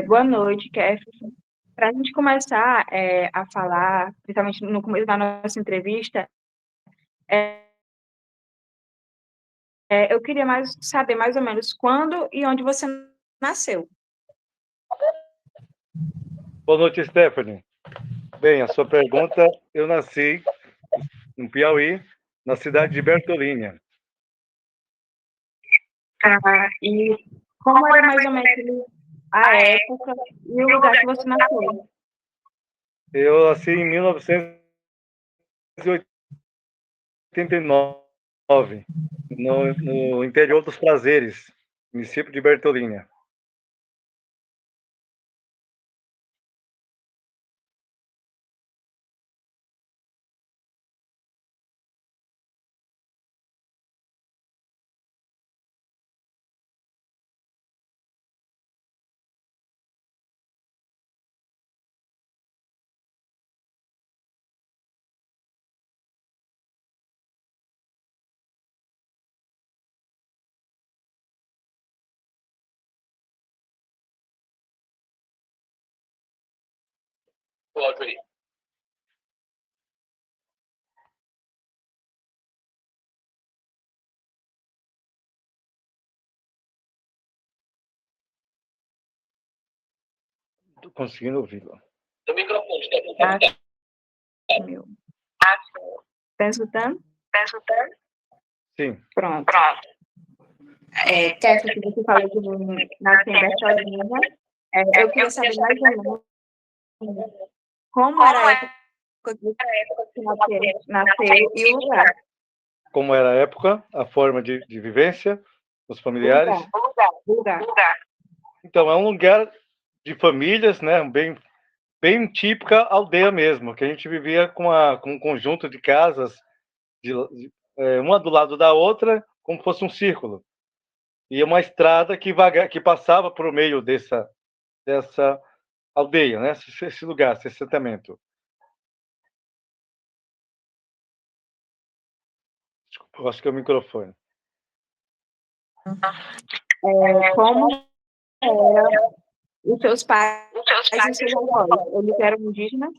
Boa noite, Kef. Para a gente começar a falar, principalmente no começo da nossa entrevista, é, eu queria saber mais ou menos quando e onde você nasceu. Boa noite, Stephanie. Bem, a sua pergunta, eu nasci no Piauí, na cidade de Bertolínia. E como era mais ou menos a época e o lugar que você nasceu? Eu nasci em 1989, no interior dos Prazeres, município de Bertolínia. Estou conseguindo ouvi-lo. Meu. Está escutando? Sim. Pronto. Kef, que você falou que nasceu em Bertolina. Eu queria saber mais ou menos como era a época que você nasceu e o lugar. Como era a época, a forma de vivência, os O lugar. familiares. O lugar. Então, é um lugar de famílias, né? Bem típica aldeia mesmo, que a gente vivia com um conjunto de casas, uma do lado da outra, como fosse um círculo. E uma estrada que passava por meio dessa aldeia, né? Esse lugar, esse assentamento. Desculpa, eu acho que é o microfone. Como eram os seus pais e os seus avós? Eles eram indígenas?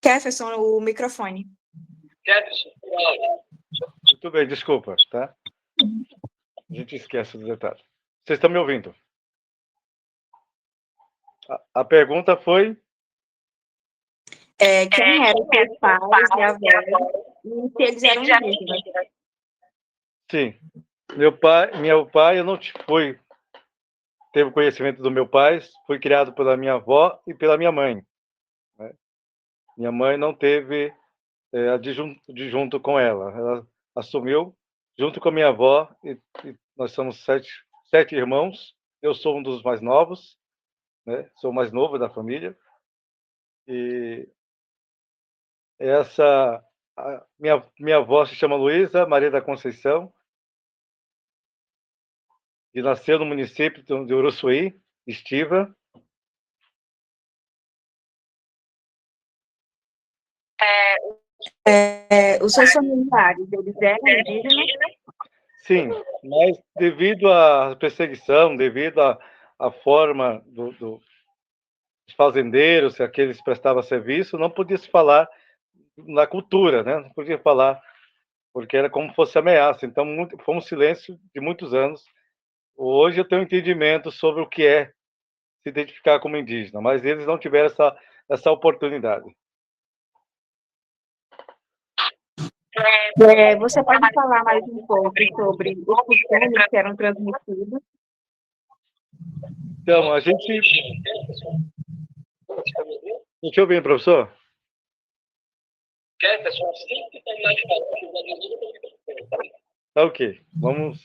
Jefferson, o microfone. Muito bem, desculpa, tá? A gente esquece do detalhe. Vocês estão me ouvindo? A pergunta foi... Quem eram os seus pais e avós e se eles eram indígenas? Sim. Meu pai, eu não teve conhecimento do meu pai, fui criado pela minha avó e pela minha mãe. Né? Minha mãe não teve adjunto com ela. Ela assumiu junto com a minha avó e nós somos sete irmãos. Eu sou um dos mais novos, né? Sou o mais novo da família. E minha avó se chama Luísa Maria da Conceição e nasceu no município de Uruçuí, Estiva. Os seus familiares, eles eram indígenas? Sim, mas devido à perseguição, devido à forma dos fazendeiros, que aqueles prestavam serviço, não podia se falar na cultura, né? Não podia falar, porque era como se fosse ameaça. Então, foi um silêncio de muitos anos. Hoje eu tenho um entendimento sobre o que é se identificar como indígena, mas eles não tiveram essa oportunidade. Você pode falar mais um pouco sobre os costumes que eram transmitidos? Então, a gente... Deixa eu ver, professor. Tá ok, vamos...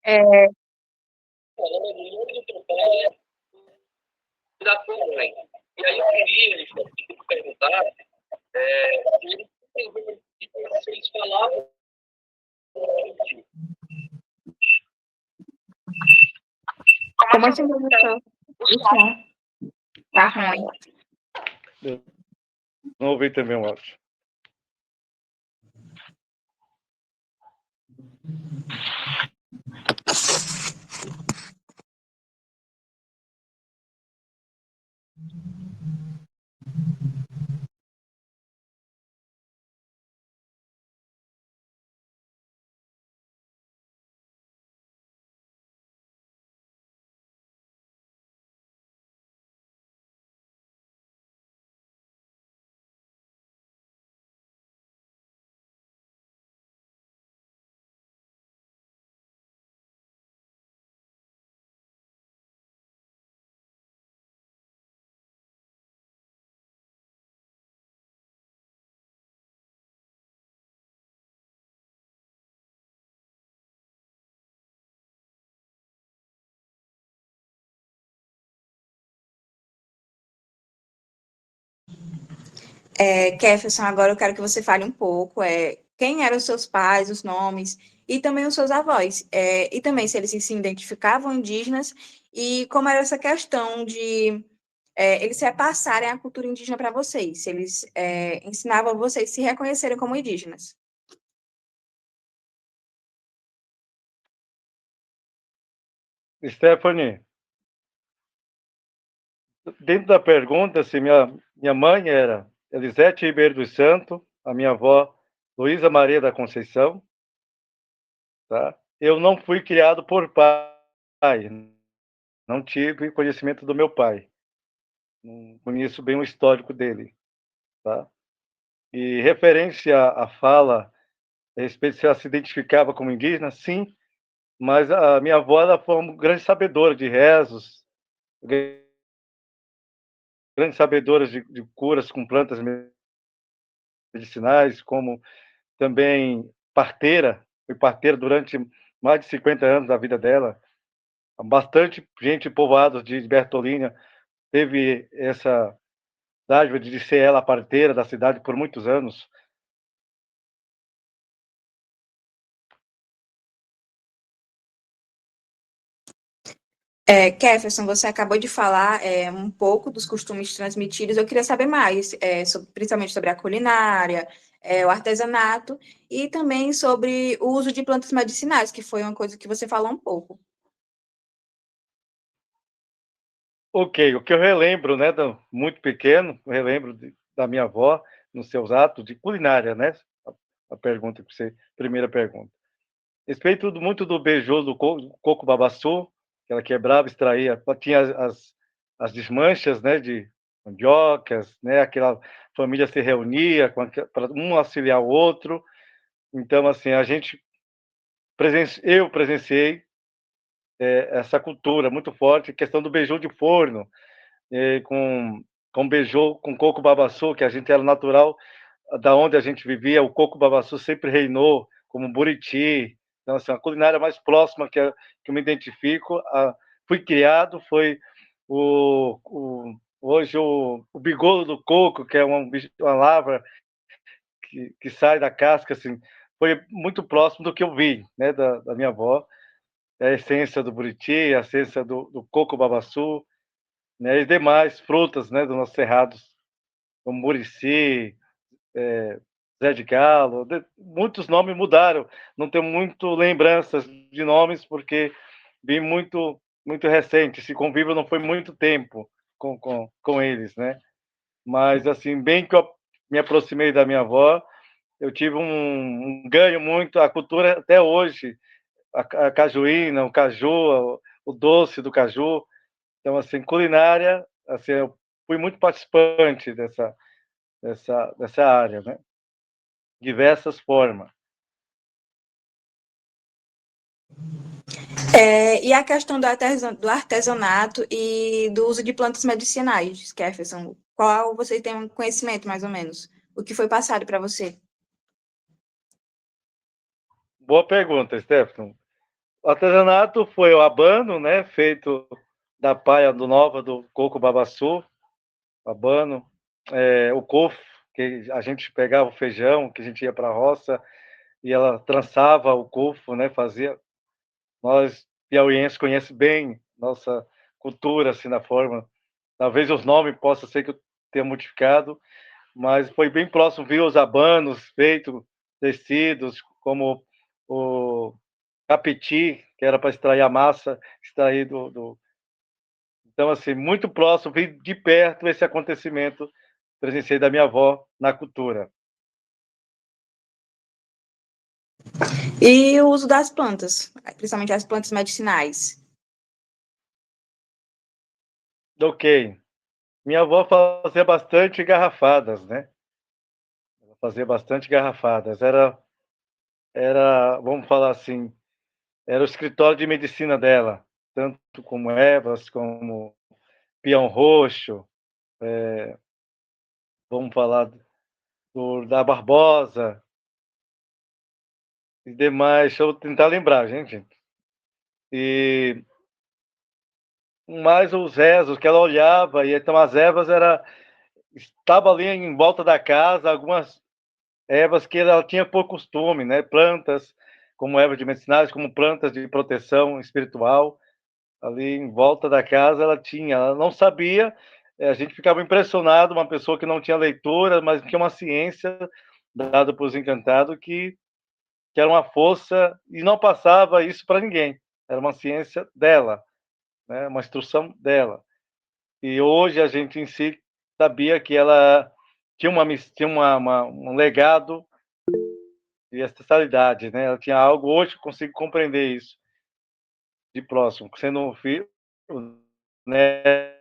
É, Da tua mãe. E aí eu queria perguntar se eles falavam. Como assim, professor? O som tá ruim. Eu não ouvi também o áudio. Kefferson, agora eu quero que você fale um pouco, quem eram os seus pais, os nomes, e também os seus avós, e também se eles se identificavam indígenas, e como era essa questão de eles repassarem a cultura indígena para vocês, se eles ensinavam vocês a se reconhecerem como indígenas. Stephanie, dentro da pergunta, se minha mãe era Elisete Ribeiro dos Santos, a minha avó Luísa Maria da Conceição, tá? Eu não fui criado por pai, não tive conhecimento do meu pai, não conheço bem o histórico dele, tá? E referência à fala, a respeito se ela se identificava como indígena, sim, mas a minha avó ela foi uma grande sabedora de rezos, grande sabedora de curas com plantas medicinais, como também parteira, foi parteira durante mais de 50 anos da vida dela. Bastante gente povoada de Bertolínia teve essa dádiva de ser ela a parteira da cidade por muitos anos. Kefferson, você acabou de falar um pouco dos costumes transmitidos. Eu queria saber mais, principalmente sobre a culinária, o artesanato e também sobre o uso de plantas medicinais, que foi uma coisa que você falou um pouco. Ok, o que eu relembro, né, muito pequeno, eu relembro da minha avó nos seus atos de culinária, né? A pergunta que você, primeira pergunta. Respeito muito do beiju do coco babaçu, que ela quebrava, extraía, tinha as desmanchas, né, de mandiocas, né, aquela família se reunia para um auxiliar o outro. Então, assim, eu presenciei essa cultura muito forte, questão do beiju de forno, com beiju, com coco babaçu, que a gente era natural da onde a gente vivia, o coco babaçu sempre reinou, como Buriti. Então, assim, a culinária mais próxima que eu me identifico, fui criado, foi hoje o bigolo do coco, que é uma lavra que sai da casca, assim, foi muito próximo do que eu vi, né, da minha avó, a essência do Buriti, a essência do coco babaçu, né, e demais frutas, né, dos nossos cerrados, como Murici, Zé de Galo, muitos nomes mudaram. Não tenho muito lembranças de nomes porque vi muito recente. Esse convívio não foi muito tempo com eles, né? Mas assim, bem que eu me aproximei da minha avó, eu tive um ganho muito a cultura até hoje, a cajuína, o caju, o doce do caju. Então assim, culinária, assim, eu fui muito participante dessa área, né? Diversas formas. E a questão do artesanato e do uso de plantas medicinais, Kefferson, qual você tem um conhecimento, mais ou menos? O que foi passado para você? Boa pergunta, Stefano. O artesanato foi o abano, né, feito da palha do nova do coco babaçu, abano, o couve, que a gente pegava o feijão, que a gente ia para a roça, e ela trançava o couve, né, fazia. Nós, piauienses, conhece bem nossa cultura, assim, na forma. Talvez os nomes possa ser que eu tenha modificado, mas foi bem próximo, viu os abanos feitos, tecidos, como o capiti, que era para extrair a massa, extrair Então, assim, muito próximo, vi de perto esse acontecimento, presenciei da minha avó na cultura. E o uso das plantas, principalmente as plantas medicinais. Ok. Minha avó fazia bastante garrafadas, né? Ela fazia bastante garrafadas. Vamos falar assim, era o escritório de medicina dela, tanto como ervas, como peão roxo, vamos falar da Barbosa e demais. Deixa eu tentar lembrar, gente. E mais os rezos que ela olhava, e então as ervas estava ali em volta da casa, algumas ervas que ela tinha por costume, né? Plantas, como ervas de medicinais, como plantas de proteção espiritual, ali em volta da casa ela não sabia, a gente ficava impressionado, uma pessoa que não tinha leitura, mas tinha uma ciência dada por os encantados que era uma força e não passava isso para ninguém, era uma ciência dela, né? Uma instrução dela. E hoje a gente em si sabia que ela tinha um legado de ancestralidade, né? Ela tinha algo, hoje eu consigo compreender isso de próximo, sendo um filho, né,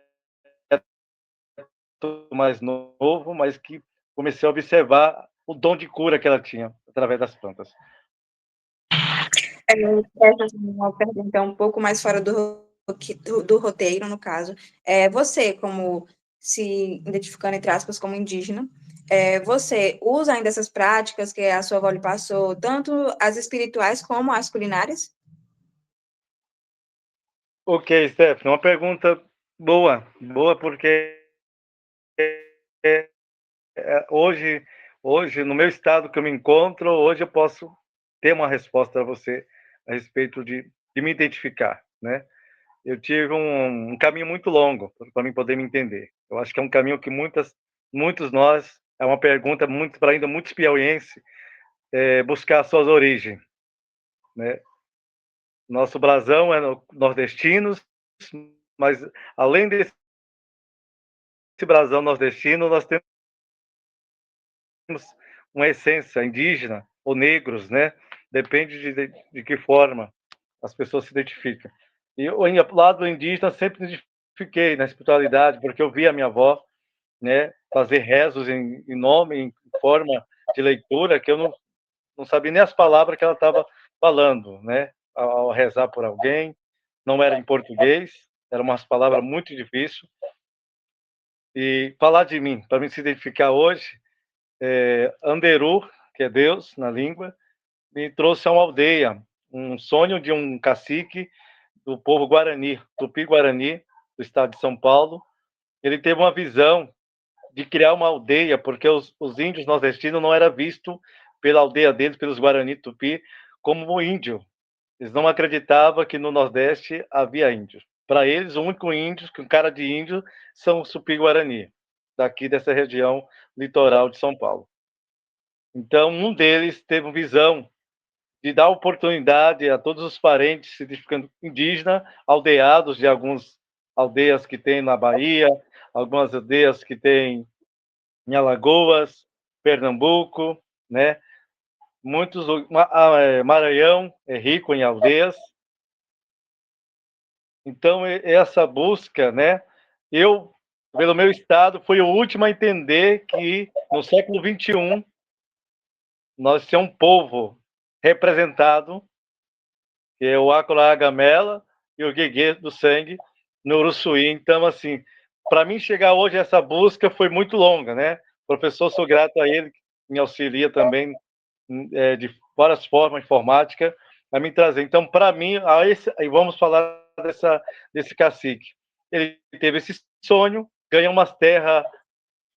mais novo, mas que comecei a observar o dom de cura que ela tinha através das plantas. Essa é uma pergunta um pouco mais fora do roteiro, no caso. Você, como se identificando, entre aspas, como indígena, você usa ainda essas práticas que a sua avó lhe passou, tanto as espirituais como as culinárias? Ok, Stephanie, uma pergunta boa, boa porque hoje, hoje, no meu estado que eu me encontro, hoje eu posso ter uma resposta a você a respeito de me identificar, né? Eu tive um caminho muito longo para mim poder me entender. Eu acho que é um caminho que muitos nós, é uma pergunta muito para ainda muitos piauienses, buscar suas origens, né? Nosso brasão é nordestinos, mas além desse brasão nordestino, nós temos uma essência indígena ou negros, né? Depende de que forma as pessoas se identificam. E eu, do lado indígena, sempre me identifiquei na espiritualidade, porque eu vi a minha avó, né, fazer rezos em nome, em forma de leitura, que eu não sabia nem as palavras que ela estava falando, né, ao rezar por alguém. Não era em português, eram umas palavras muito difíceis. E falar de mim, para me se identificar hoje, Anderu, que é Deus na língua, me trouxe a uma aldeia, um sonho de um cacique do povo Guarani, Tupi-Guarani, do estado de São Paulo. Ele teve uma visão de criar uma aldeia, porque os índios nordestinos não era visto pela aldeia deles, pelos Guarani Tupi, como índio. Eles não acreditavam que no Nordeste havia índio. Para eles, o único índio, que um cara de índio, são os Tupi-Guarani, daqui dessa região litoral de São Paulo. Então, um deles teve uma visão de dar oportunidade a todos os parentes se identificando indígena, aldeados de algumas aldeias que tem na Bahia, algumas aldeias que tem em Alagoas, Pernambuco, né? Maranhão é rico em aldeias. Então, essa busca, né? Eu, pelo meu estado, fui o último a entender que no século XXI nós temos um povo representado, que é o Acora Gamela e o Gueguê do Sangue, no Uruçuí. Então, assim, para mim chegar hoje a essa busca foi muito longa, né? Professor, sou grato a ele, que me auxilia também de várias formas, informática, a me trazer. Então, para mim, aí vamos falar desse cacique. Ele teve esse sonho, ganhou umas terras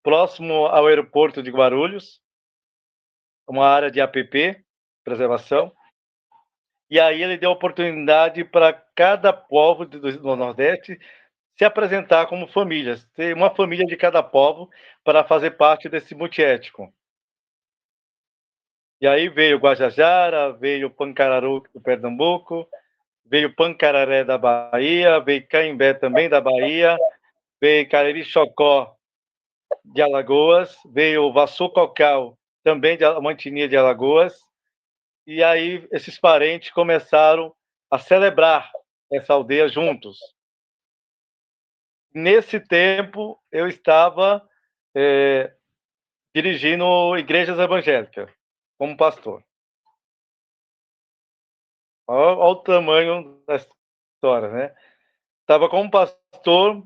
próximo ao aeroporto de Guarulhos, uma área de APP, preservação. E aí ele deu oportunidade para cada povo do Nordeste se apresentar como famílias, ter uma família de cada povo para fazer parte desse multiétnico. E aí veio Guajajara, veio Pancararu do Pernambuco, veio Pancararé da Bahia, veio Caimbé também da Bahia, veio Cariri-Chocó de Alagoas, veio Vassococal também de Mantinia de Alagoas, e aí esses parentes começaram a celebrar essa aldeia juntos. Nesse tempo, eu estava dirigindo igrejas evangélicas, como pastor. Olha o tamanho da história, né? Estava como pastor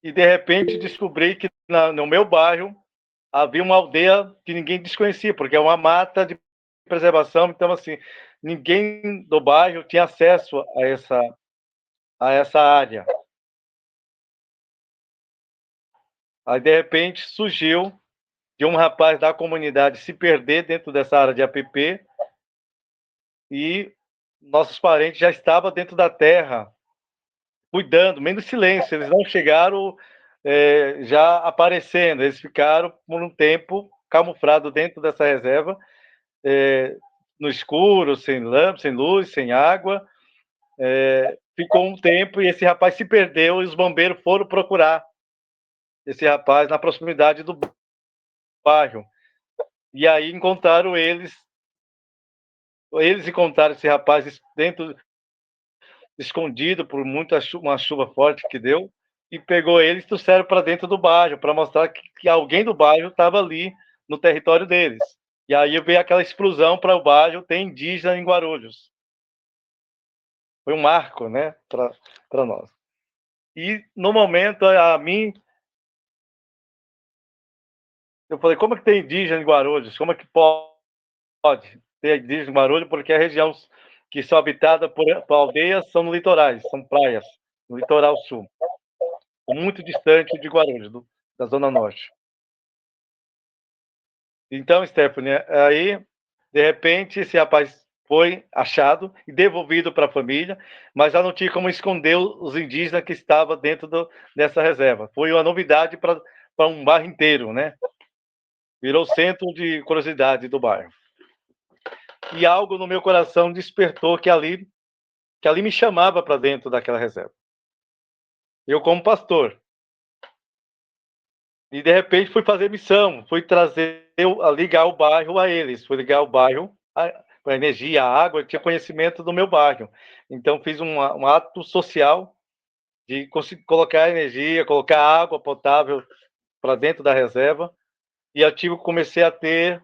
e, de repente, descobri que no meu bairro havia uma aldeia que ninguém desconhecia, porque é uma mata de preservação, então, assim, ninguém do bairro tinha acesso a essa área. Aí, de repente, surgiu de um rapaz da comunidade se perder dentro dessa área de APP e nossos parentes já estavam dentro da terra, cuidando, meio no silêncio. Eles não chegaram já aparecendo, eles ficaram por um tempo camuflados dentro dessa reserva, no escuro, sem lâmpada, sem luz, sem água. Ficou um tempo e esse rapaz se perdeu e os bombeiros foram procurar esse rapaz na proximidade do bairro. E aí encontraram eles encontraram esse rapaz dentro, escondido por uma chuva forte que deu, e pegou eles e trouxeram para dentro do bairro, para mostrar que alguém do bairro estava ali no território deles. E aí veio aquela explosão para o bairro, tem indígena em Guarulhos. Foi um marco, né, para nós. E no momento, a mim, eu falei, como é que tem indígena em Guarulhos? Como é que pode ter indígena em Guarulhos? Porque a região que são habitadas por aldeias são no litorais, são praias, no litoral sul, muito distante de Guarulhos, da Zona Norte. Então, Stephanie, aí, de repente, esse rapaz foi achado e devolvido para a família, mas já não tinha como esconder os indígenas que estavam dentro dessa reserva. Foi uma novidade para um bairro inteiro, né? Virou centro de curiosidade do bairro. E algo no meu coração despertou que ali me chamava para dentro daquela reserva. Eu como pastor. E de repente fui fazer missão, fui ligar o bairro a eles, fui ligar o bairro a energia, a água, eu tinha conhecimento do meu bairro. Então fiz um ato social de conseguir colocar energia, colocar água potável para dentro da reserva, e eu comecei a ter,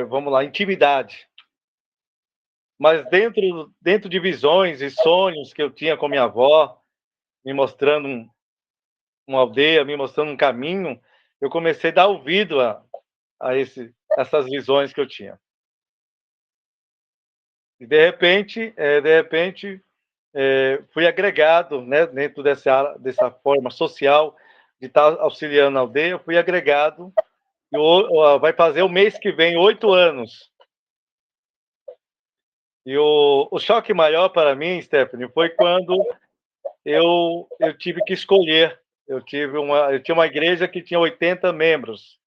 vamos lá, intimidade. Mas dentro de visões e sonhos que eu tinha com minha avó, me mostrando uma aldeia, me mostrando um caminho, eu comecei a dar ouvido a essas visões que eu tinha. E de repente, fui agregado, né, dentro dessa forma social de estar auxiliando a aldeia, fui agregado, e vai fazer o mês que vem 8 anos. E o choque maior para mim, Stephanie, foi quando eu tive que escolher. Eu tinha uma igreja que tinha 80 membros.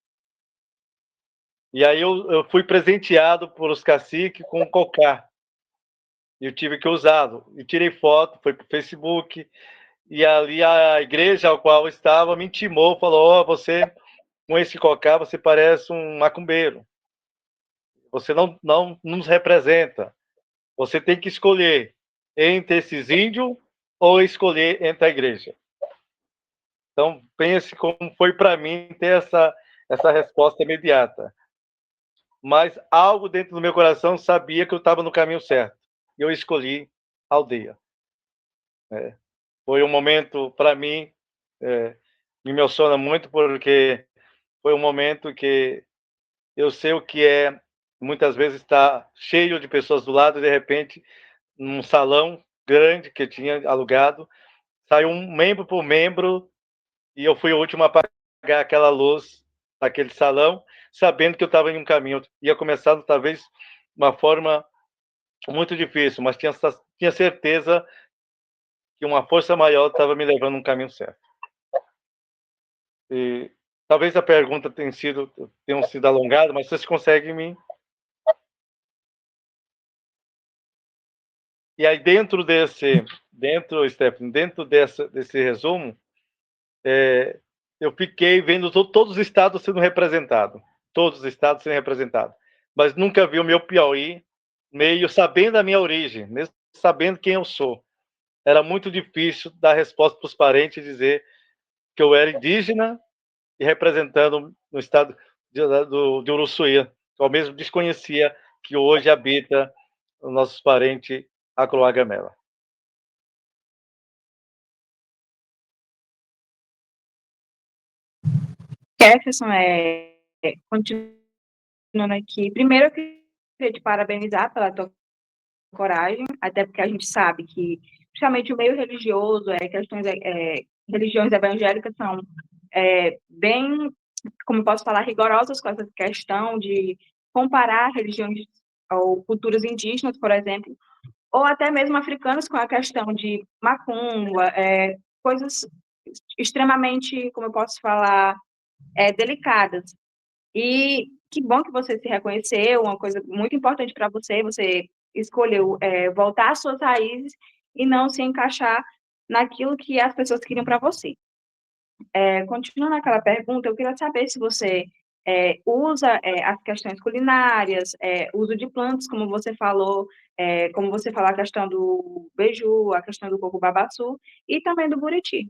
E aí eu fui presenteado por os caciques com um cocá. E eu tive que usá-lo. E tirei foto, foi para o Facebook. E ali a igreja ao qual eu estava me intimou, falou: ó, você, com esse cocá, você parece um macumbeiro. Você não nos representa. Você tem que escolher entre esses índios ou escolher entre a igreja. Então, pense como foi para mim ter essa resposta imediata. Mas algo dentro do meu coração sabia que eu estava no caminho certo. E eu escolhi a aldeia. Foi um momento, para mim, me emociona muito, porque foi um momento que eu sei o que é, muitas vezes, estar cheio de pessoas do lado, e, de repente, num salão grande que eu tinha alugado, saiu um membro por membro e eu fui o último a apagar aquela luz daquele salão, sabendo que eu estava em um caminho, ia começar talvez uma forma muito difícil, mas tinha certeza que uma força maior estava me levando no caminho certo. E talvez a pergunta tenha sido alongada, mas vocês conseguem me... E aí Stephanie, desse resumo, eu fiquei vendo todos os estados sendo representados, todos os estados sendo representados, mas nunca vi o meu Piauí meio sabendo a minha origem, mesmo sabendo quem eu sou. Era muito difícil dar resposta para os parentes e dizer que eu era indígena e representando no estado de Uruçuí, que eu mesmo desconhecia que hoje habita os nossos parentes Acroagamela. Jefferson, continuando aqui, primeiro eu queria te parabenizar pela tua coragem, até porque a gente sabe que, principalmente o meio religioso, religiões evangélicas são bem, como eu posso falar, rigorosas com essa questão de comparar religiões ou culturas indígenas, por exemplo, ou até mesmo africanos com a questão de macumba, coisas extremamente, como eu posso falar, delicadas. E que bom que você se reconheceu, uma coisa muito importante para você, você escolheu voltar às suas raízes e não se encaixar naquilo que as pessoas queriam para você. Continuando aquela pergunta, eu queria saber se você usa as questões culinárias, uso de plantas, como você falou a questão do beiju, a questão do coco babaçu e também do buriti.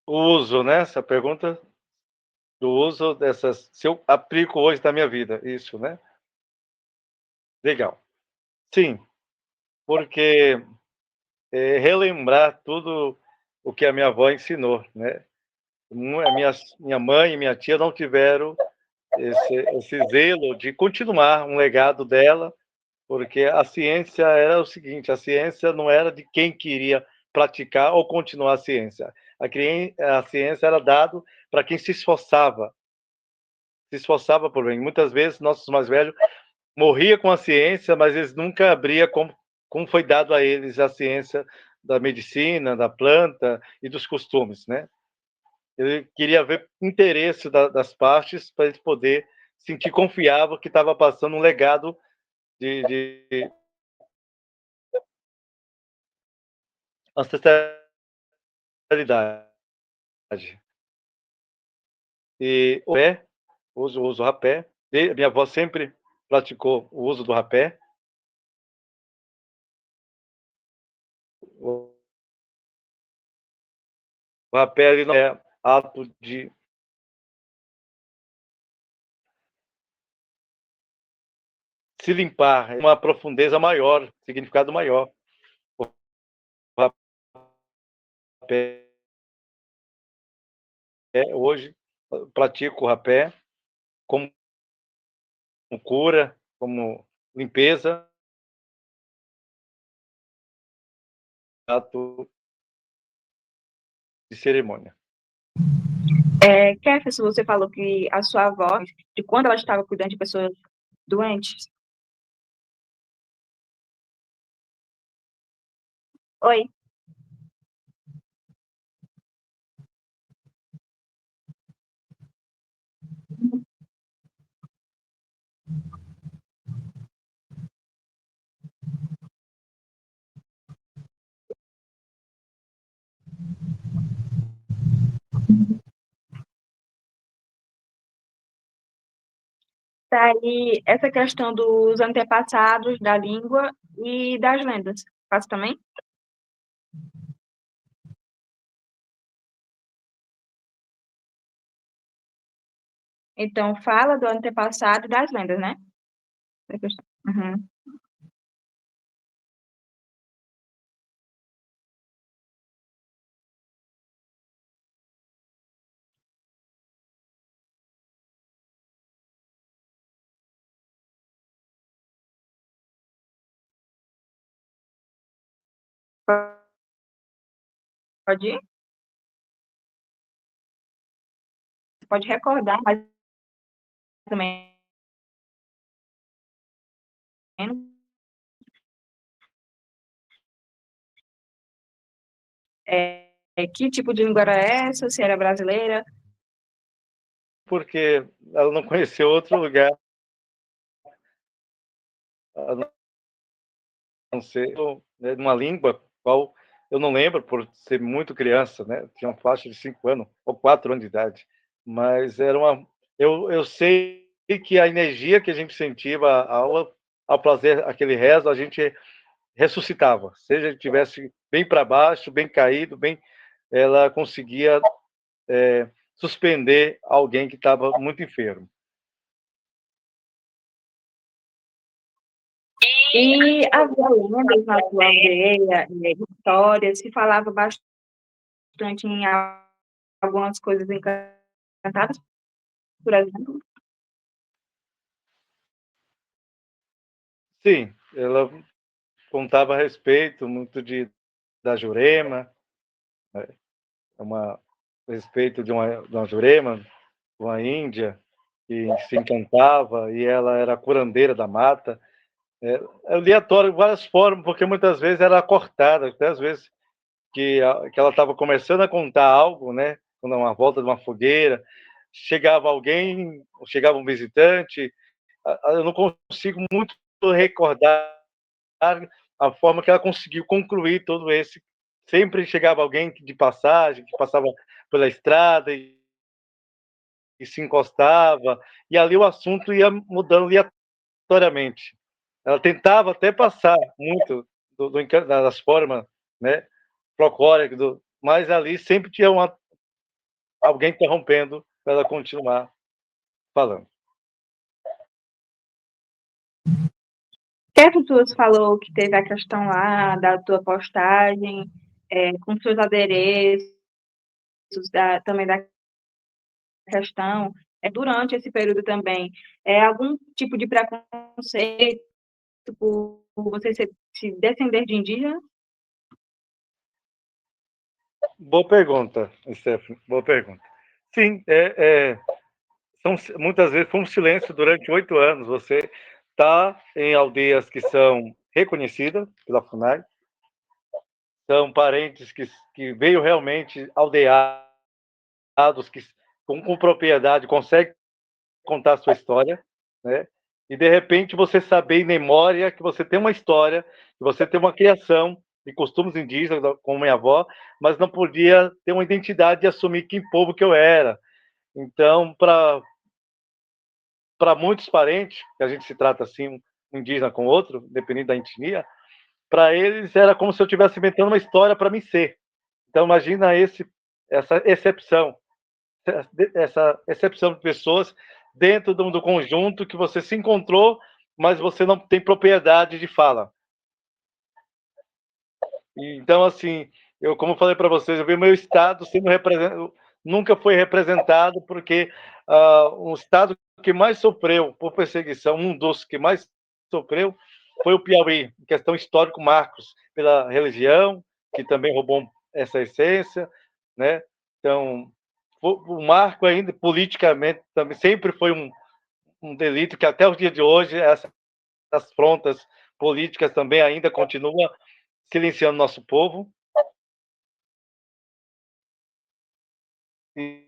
O uso, né? Essa pergunta do uso dessas, se eu aplico hoje na minha vida, isso, né? Legal. Sim, porque relembrar tudo o que a minha avó ensinou, né? Minha mãe e minha tia não tiveram esse zelo de continuar um legado dela, porque a ciência era o seguinte: a ciência não era de quem queria praticar ou continuar a ciência. A ciência era dado para quem se esforçava por bem. Muitas vezes nossos mais velhos morria com a ciência, mas eles nunca abria como foi dado a eles a ciência da medicina, da planta e dos costumes, né? Ele queria ver interesse das partes para eles poder sentir confiável que estava passando um legado de ancestralidade. E o rapé, uso rapé. Minha avó sempre praticou o uso do rapé. O rapé ele não é ato de se limpar, é uma profundeza maior, significado maior. O rapé, hoje, pratico o rapé como cura, como limpeza, ato de cerimônia. Jefferson, você falou que a sua avó, de quando ela estava cuidando de pessoas doentes. Oi. Daí, essa questão dos antepassados, da língua e das lendas. Faço também? Então, fala do antepassado e das lendas, né? Uhum. Pode ir? Pode recordar mais ou menos que tipo de língua era essa, se era brasileira? Porque ela não conheceu outro lugar a não ser, né, uma língua qual eu não lembro por ser muito criança, né? Tinha uma faixa de 5 anos ou 4 anos de idade, mas era uma eu sei que a energia que a gente sentia ao fazer aquele rezo, a gente ressuscitava, seja ele tivesse bem para baixo, bem caído, bem, ela conseguia suspender alguém que estava muito enfermo. E havia lendas na tua aldeia, histórias, se falava bastante em algumas coisas encantadas, por exemplo? Sim, ela contava a respeito muito da Jurema, né, a respeito de uma Jurema, uma índia, que se encantava e ela era a curandeira da mata. Eu li a Tora de várias formas, porque muitas vezes era cortada, até às vezes que ela estava começando a contar algo, né? Quando uma volta de uma fogueira, chegava alguém, chegava um visitante, eu não consigo muito recordar a forma que ela conseguiu concluir todo esse. Sempre chegava alguém de passagem, que passava pela estrada e se encostava, e ali o assunto ia mudando aleatoriamente. Ela tentava até passar muito das formas, né, folclóricas, mas ali sempre tinha alguém interrompendo para ela continuar falando. Tu falou que teve a questão lá da tua postagem, com seus adereços, também da questão, durante esse período também, algum tipo de preconceito por você se descender de indígena? Boa pergunta, Stephanie, boa pergunta. Sim, muitas vezes foi um silêncio durante 8 anos. Você está em aldeias que são reconhecidas pela FUNAI, são parentes que veio realmente aldeados, que com propriedade conseguem contar a sua história, né? E de repente você saber em memória que você tem uma história, que você tem uma criação de costumes indígenas, como minha avó, mas não podia ter uma identidade e assumir que povo que eu era. Então, para muitos parentes, que a gente se trata assim, um indígena com outro, dependendo da etnia, para eles era como se eu estivesse inventando uma história para mim ser. Então, imagina essa excepção de pessoas dentro do conjunto que você se encontrou, mas você não tem propriedade de fala. Então, assim, como falei para vocês, eu vi o meu estado sendo representado, nunca foi representado, porque um estado que mais sofreu por perseguição, um dos que mais sofreu, foi o Piauí, em questão histórico, Marcos, pela religião, que também roubou essa essência, né? Então, o Marco ainda, politicamente, também sempre foi um delito que até os dias de hoje, essas frontas políticas também ainda continuam silenciando nosso povo. E,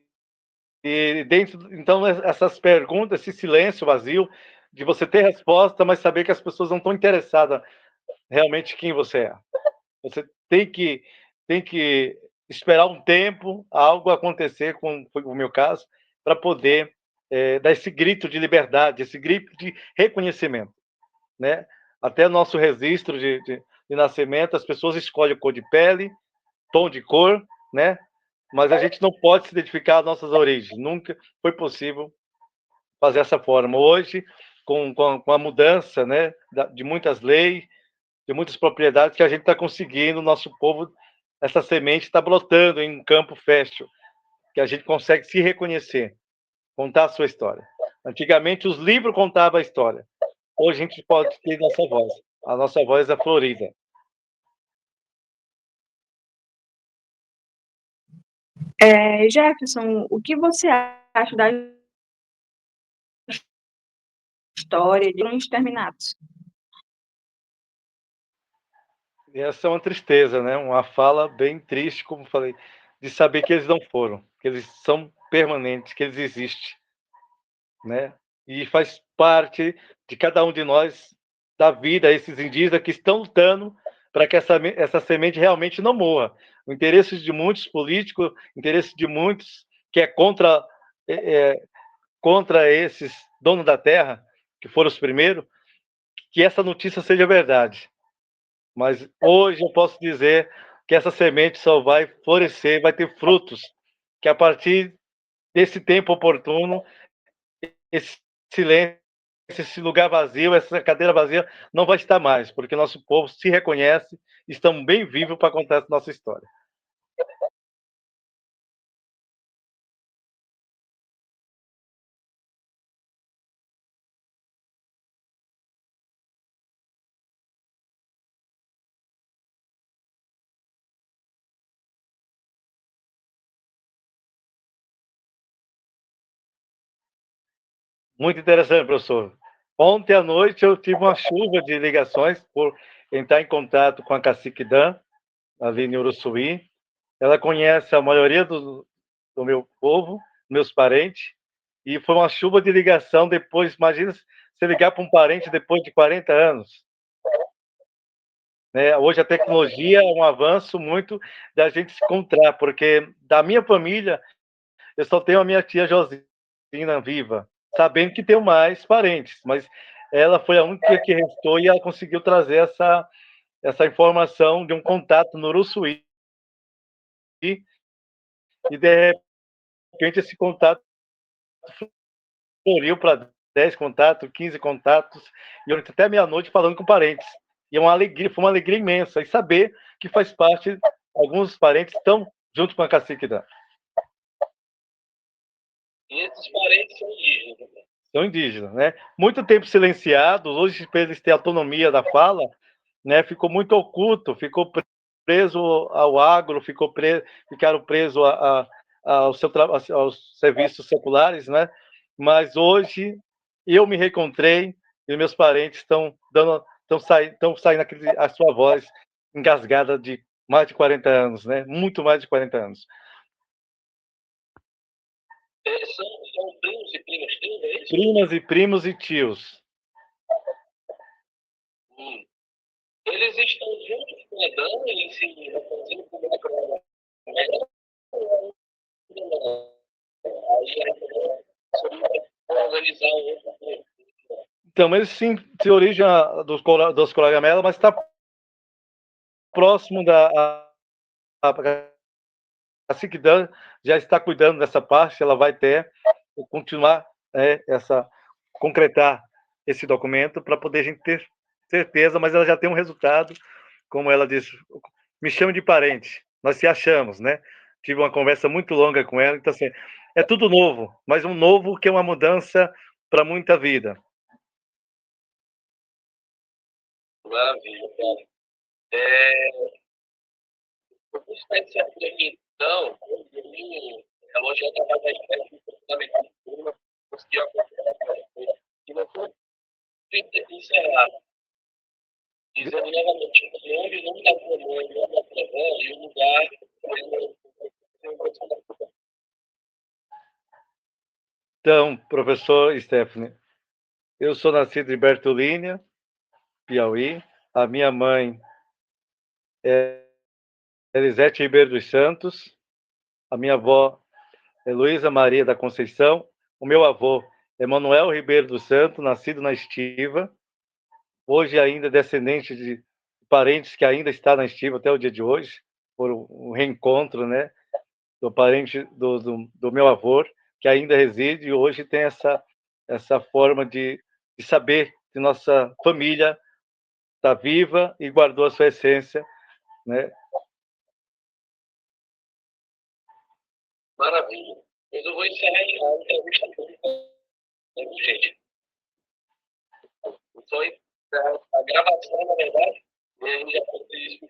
então, essas perguntas, esse silêncio vazio, de você ter resposta, mas saber que as pessoas não estão interessadas realmente em quem você é. Você tem que esperar um tempo, algo acontecer, como foi o meu caso, para poder dar esse grito de liberdade, esse grito de reconhecimento, né? Até nosso registro de nascimento, as pessoas escolhem cor de pele, tom de cor, né? Mas a gente não pode se identificar às nossas origens. Nunca foi possível fazer essa forma. Hoje, com a mudança, né, de muitas leis, de muitas propriedades, que a gente está conseguindo, nosso povo, essa semente está brotando em um campo fértil, que a gente consegue se reconhecer, contar a sua história. Antigamente, os livros contavam a história. Hoje a gente pode ter nossa voz. A nossa voz é florida. Jefferson, o que você acha da história de uns terminados? E essa é uma tristeza, né, uma fala bem triste, como falei, de saber que eles não foram, que eles são permanentes, que eles existem, né, e faz parte de cada um de nós, da vida, esses indígenas que estão lutando para que essa semente realmente não morra. O interesse de muitos políticos, interesse de muitos que é contra esses donos da terra, que foram os primeiros, que essa notícia seja verdade. Mas hoje eu posso dizer que essa semente só vai florescer, vai ter frutos, que a partir desse tempo oportuno, esse silêncio, esse lugar vazio, essa cadeira vazia não vai estar mais, porque nosso povo se reconhece, estamos bem vivos para contar essa nossa história. Muito interessante, professor. Ontem à noite eu tive uma chuva de ligações por entrar em contato com a Cacique Dan, ali em Uruçuí. Ela conhece a maioria do meu povo, meus parentes, e foi uma chuva de ligação depois. Imagina você ligar para um parente depois de 40 anos. Né? Hoje a tecnologia é um avanço muito da gente se encontrar, porque da minha família eu só tenho a minha tia Josina viva, sabendo que tenho mais parentes, mas ela foi a única que restou e ela conseguiu trazer essa informação de um contato no Uruçuí, e de repente esse contato floriu para 10 contatos, 15 contatos, e eu até meia-noite falando com parentes. E é uma alegria, foi uma alegria imensa, e saber que faz parte, alguns parentes estão junto com a Cacique Dan. E esses parentes são indígenas. São indígenas, né? Muito tempo silenciados, hoje, para eles terem autonomia da fala, né, ficou muito oculto, ficou preso ao agro, ficaram presos aos serviços seculares, né? Mas hoje eu me reencontrei e meus parentes estão saindo a sua voz engasgada de mais de 40 anos, né? Muito mais de 40 anos. São primos e primas teus, é isso? Primas e primos e tios. Hum. Eles estão juntos com a Dan, eles se reconhecem como organizar um outro. Então, eles sim se originam dos Colagamela, mas está próximo a Sikdan já está cuidando dessa parte, ela vai continuar concretar esse documento para poder a gente ter certeza, mas ela já tem um resultado, como ela disse, me chame de parente, nós se achamos, né? Tive uma conversa muito longa com ela, então assim, é tudo novo, mas um novo que é uma mudança para muita vida. Maravilha, cara. Eu vou estar certo aqui, então, elogiar o trabalho da espécie fundamental de turma, conseguir acompanhar e não foi encerrar, dizendo novamente o nome da mamãe, o nome da avó e o lugar Então, professor Stephanie, eu sou nascido em Bertolínia, Piauí. A minha mãe é Elisete Ribeiro dos Santos. A minha avó é Luísa Maria da Conceição. O meu avô é Manuel Ribeiro dos Santos, nascido na Estiva. Hoje ainda descendente de parentes que ainda está na Estiva até o dia de hoje, por um reencontro, né, do parente do meu avô, que ainda reside e hoje tem essa forma de saber que nossa família está viva e guardou a sua essência, né? Maravilha. Mas eu vou encerrar a entrevista com gente. Só a gravação, na verdade, e a gente já fez isso